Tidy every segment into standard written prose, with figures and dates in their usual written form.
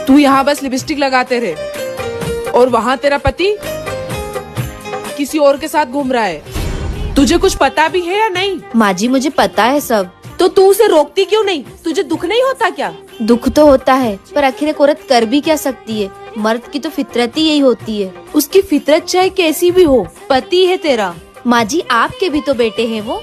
तू यहाँ बस लिपस्टिक लगाते रहे और वहाँ तेरा पति किसी और के साथ घूम रहा है। तुझे कुछ पता भी है या नहीं? माँ जी मुझे पता है सब। तो तू उसे रोकती क्यों नहीं? तुझे दुख नहीं होता क्या? दुख तो होता है, पर आखिर एक औरत कर भी क्या सकती है। मर्द की तो फितरत ही यही होती है। उसकी फितरत चाहे कैसी भी हो, पति है तेरा। माँ जी आपके भी तो बेटे हैं वो।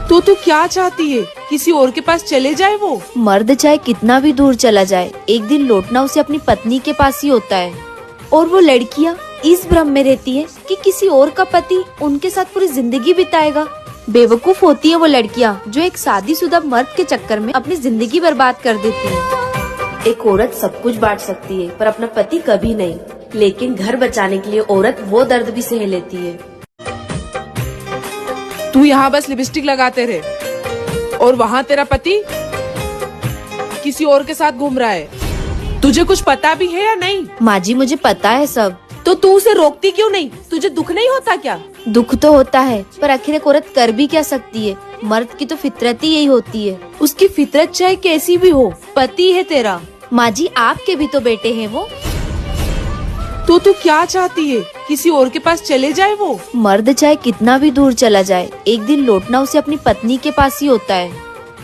तो तू क्या चाहती है? किसी और के पास चले जाए वो? मर्द चाहे कितना भी दूर चला जाए, एक दिन लौटना उसे अपनी पत्नी के पास ही होता है। और वो लड़कियाँ इस भ्रम में रहती है कि किसी और का पति उनके साथ पूरी जिंदगी बिताएगा। बेवकूफ होती है वो लड़कियाँ जो एक शादीशुदा मर्द के चक्कर में अपनी जिंदगी बर्बाद कर देती है। एक औरत सब कुछ बांट सकती है पर अपना पति कभी नहीं, लेकिन घर बचाने के लिए औरत वो दर्द भी सह लेती है। तू यहाँ बस लिपस्टिक लगाते रहे और वहाँ तेरा पति किसी और के साथ घूम रहा है। तुझे कुछ पता भी है या नहीं? माँ जी मुझे पता है सब। तो तू उसे रोकती क्यों नहीं? तुझे दुख नहीं होता क्या? दुख तो होता है, पर आखिर एक औरत कर भी क्या सकती है। मर्द की तो फितरत ही यही होती है। उसकी फितरत चाहे कैसी भी हो, पति है तेरा। माँ जी आपके भी तो बेटे हैं वो। तो तू क्या चाहती है? किसी और के पास चले जाए वो? मर्द चाहे कितना भी दूर चला जाए, एक दिन लौटना उसे अपनी पत्नी के पास ही होता है।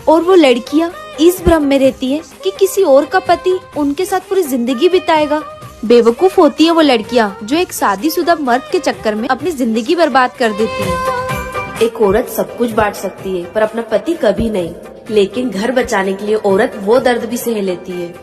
और वो लड़कियाँ इस भ्रम में रहती है कि किसी और का पति उनके साथ पूरी जिंदगी बिताएगा। बेवकूफ होती है वो लड़कियाँ जो एक शादीशुदा मर्द के चक्कर में अपनी जिंदगी बर्बाद कर देती है। एक औरत सब कुछ बांट सकती है पर अपना पति कभी नहीं, लेकिन घर बचाने के लिए औरत वो दर्द भी सह लेती है।